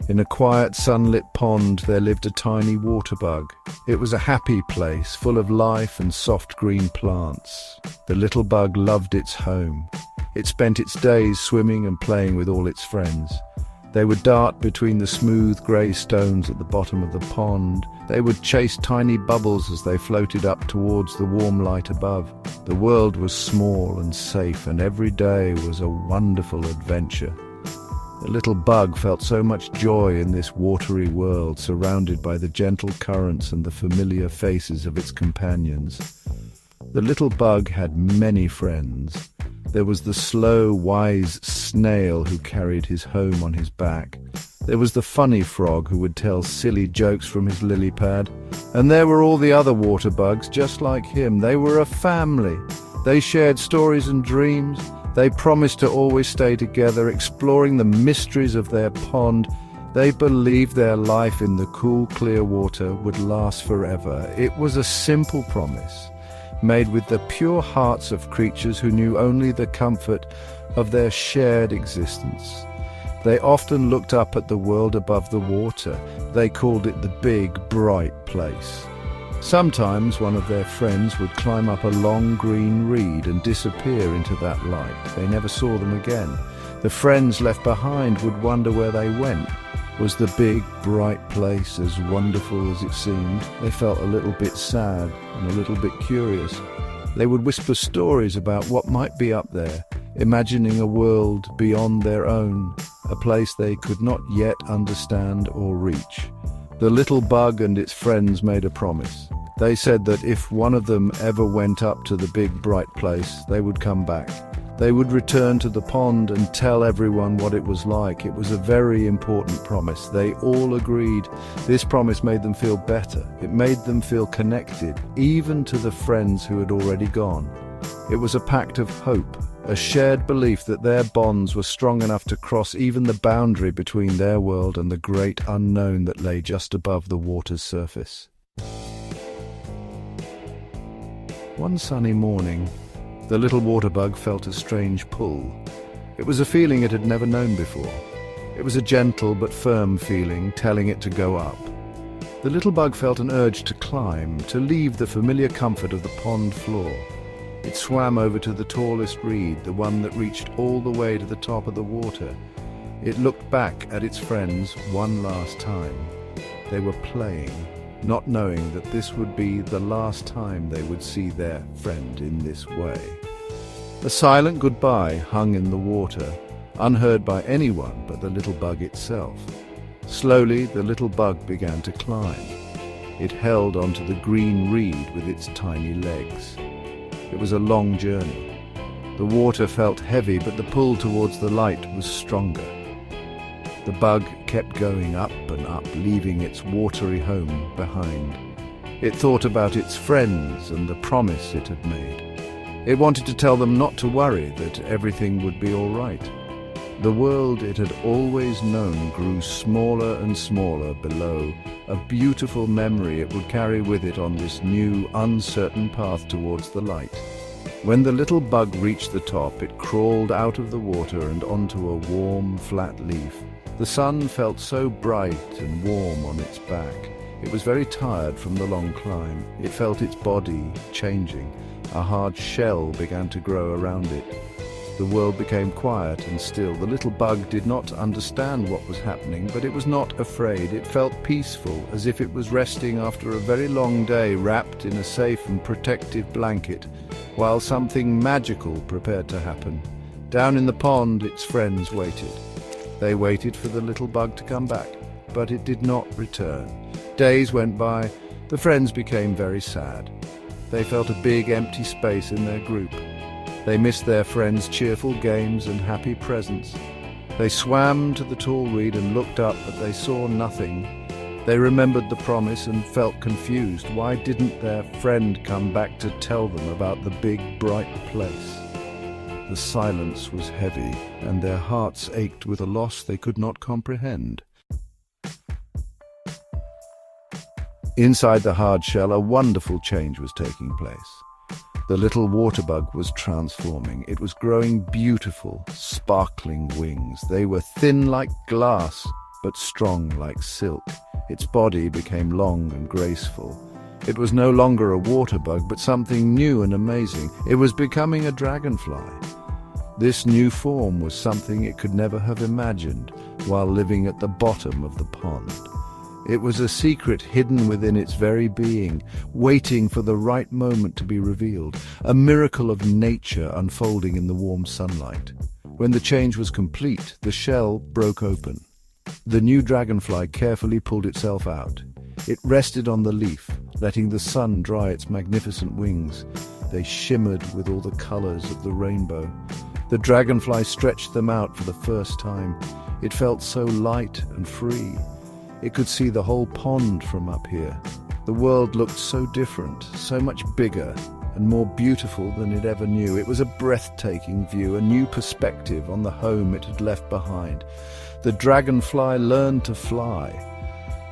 In a quiet, sunlit pond, there lived a tiny water bug. It was a happy place, full of life and soft green plants. The little bug loved its home. It spent its days swimming and playing with all its friends. They would dart between the smooth grey stones at the bottom of the pond. They would chase tiny bubbles as they floated up towards the warm light above. The world was small and safe, and every day was a wonderful adventure. The little bug felt so much joy in this watery world, surrounded by the gentle currents and the familiar faces of its companions. The little bug had many friends. There was the slow, wise snail who carried his home on his back. There was the funny frog who would tell silly jokes from his lily pad. And there were all the other water bugs just like him. They were a family. They shared stories and dreams. They promised to always stay together, exploring the mysteries of their pond. They believed their life in the cool, clear water would last forever. It was a simple promise, made with the pure hearts of creatures who knew only the comfort of their shared existence. They often looked up at the world above the water. They called it the big, bright place. Sometimes one of their friends would climb up a long green reed and disappear into that light. They never saw them again. The friends left behind would wonder where they went. Was the big, bright place as wonderful as it seemed? They felt a little bit sad and a little bit curious. They would whisper stories about what might be up there, imagining a world beyond their own, a place they could not yet understand or reach. The little bug and its friends made a promise. They said that if one of them ever went up to the big, bright place, they would come back. They would return to the pond and tell everyone what it was like. It was a very important promise. They all agreed. This promise made them feel better. It made them feel connected, even to the friends who had already gone. It was a pact of hope, a shared belief that their bonds were strong enough to cross even the boundary between their world and the great unknown that lay just above the water's surface. One sunny morning, the little water bug felt a strange pull. It was a feeling it had never known before. It was a gentle but firm feeling, telling it to go up. The little bug felt an urge to climb, to leave the familiar comfort of the pond floor. It swam over to the tallest reed, the one that reached all the way to the top of the water. It looked back at its friends one last time. They were playing, not knowing that this would be the last time they would see their friend in this way. A silent goodbye hung in the water, unheard by anyone but the little bug itself. Slowly, the little bug began to climb. It held onto the green reed with its tiny legs. It was a long journey. The water felt heavy, but the pull towards the light was stronger. The bug kept going up and up, leaving its watery home behind. It thought about its friends and the promise it had made. It wanted to tell them not to worry, that everything would be all right. The world it had always known grew smaller and smaller below, a beautiful memory it would carry with it on this new, uncertain path towards the light. When the little bug reached the top, it crawled out of the water and onto a warm, flat leaf. The sun felt so bright and warm on its back. It was very tired from the long climb. It felt its body changing. A hard shell began to grow around it. The world became quiet and still. The little bug did not understand what was happening, but it was not afraid. It felt peaceful, as if it was resting after a very long day, wrapped in a safe and protective blanket, while something magical prepared to happen. Down in the pond, its friends waited. They waited for the little bug to come back, but it did not return. Days went by. The friends became very sad. They felt a big empty space in their group. They missed their friends' cheerful games and happy presents. They swam to the tall reed and looked up, but they saw nothing. They remembered the promise and felt confused. Why didn't their friend come back to tell them about the big, bright place? The silence was heavy, and their hearts ached with a loss they could not comprehend. Inside the hard shell, a wonderful change was taking place. The little water bug was transforming. It was growing beautiful, sparkling wings. They were thin like glass, but strong like silk. Its body became long and graceful. It was no longer a water bug, but something new and amazing. It was becoming a dragonfly. This new form was something it could never have imagined while living at the bottom of the pond. It was a secret hidden within its very being, waiting for the right moment to be revealed, a miracle of nature unfolding in the warm sunlight. When the change was complete, the shell broke open. The new dragonfly carefully pulled itself out. It rested on the leaf, letting the sun dry its magnificent wings. They shimmered with all the colors of the rainbow. The dragonfly stretched them out for the first time. It felt so light and free. It could see the whole pond from up here. The world looked so different, so much bigger and more beautiful than it ever knew. It was a breathtaking view, a new perspective on the home it had left behind. The dragonfly learned to fly.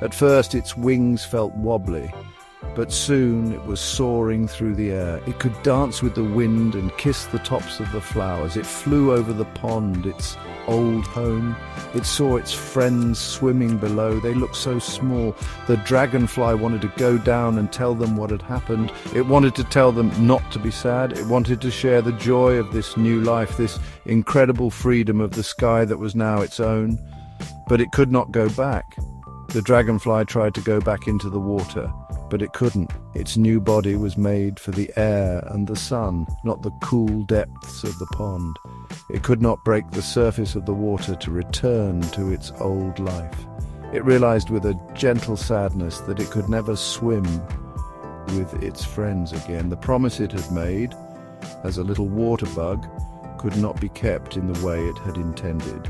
At first its wings felt wobbly, but soon it was soaring through the air. It could dance with the wind and kiss the tops of the flowers. It flew over the pond, its old home. It saw its friends swimming below. They looked so small. The dragonfly wanted to go down and tell them what had happened. It wanted to tell them not to be sad. It wanted to share the joy of this new life, this incredible freedom of the sky that was now its own. But it could not go back. The dragonfly tried to go back into the water, but it couldn't. Its new body was made for the air and the sun, not the cool depths of the pond. It could not break the surface of the water to return to its old life. It realized with a gentle sadness that it could never swim with its friends again. The promise it had made, as a little water bug, could not be kept in the way it had intended.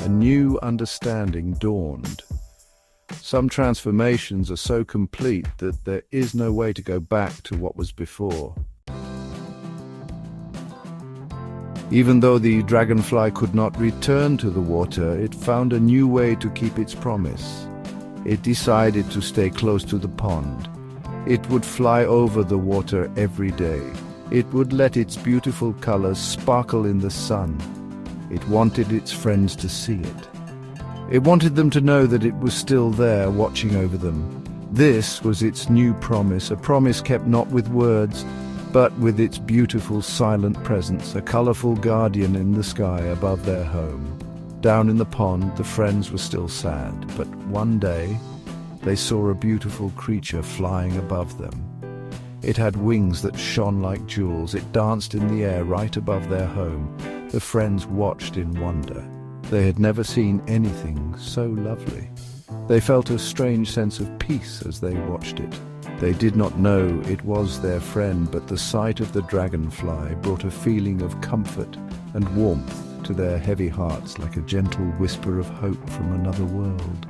A new understanding dawned. Some transformations are so complete that there is no way to go back to what was before. Even though the dragonfly could not return to the water, it found a new way to keep its promise. It decided to stay close to the pond. It would fly over the water every day. It would let its beautiful colors sparkle in the sun. It wanted its friends to see it. It wanted them to know that it was still there, watching over them. This was its new promise, a promise kept not with words, but with its beautiful silent presence, a colorful guardian in the sky above their home. Down in the pond, the friends were still sad, but one day they saw a beautiful creature flying above them. It had wings that shone like jewels. It danced in the air right above their home. The friends watched in wonder. They had never seen anything so lovely. They felt a strange sense of peace as they watched it. They did not know it was their friend, but the sight of the dragonfly brought a feeling of comfort and warmth to their heavy hearts, like a gentle whisper of hope from another world.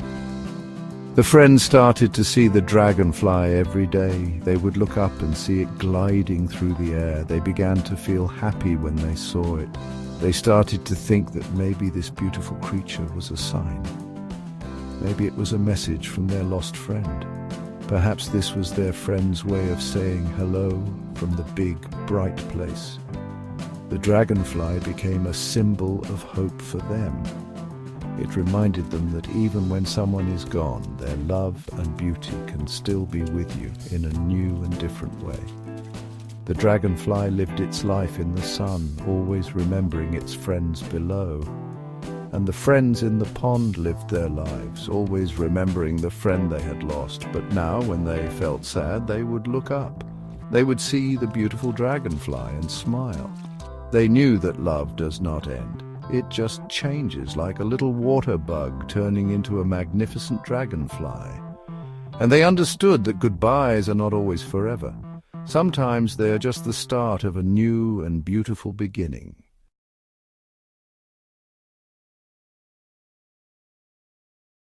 The friends started to see the dragonfly every day. They would look up and see it gliding through the air. They began to feel happy when they saw it. They started to think that maybe this beautiful creature was a sign. Maybe it was a message from their lost friend. Perhaps this was their friend's way of saying hello from the big, bright place. The dragonfly became a symbol of hope for them. It reminded them that even when someone is gone, their love and beauty can still be with you in a new and different way. The dragonfly lived its life in the sun, always remembering its friends below. And the friends in the pond lived their lives, always remembering the friend they had lost. But now, when they felt sad, they would look up. They would see the beautiful dragonfly and smile. They knew that love does not end. It just changes, like a little water bug turning into a magnificent dragonfly. And they understood that goodbyes are not always forever. Sometimes they are just the start of a new and beautiful beginning.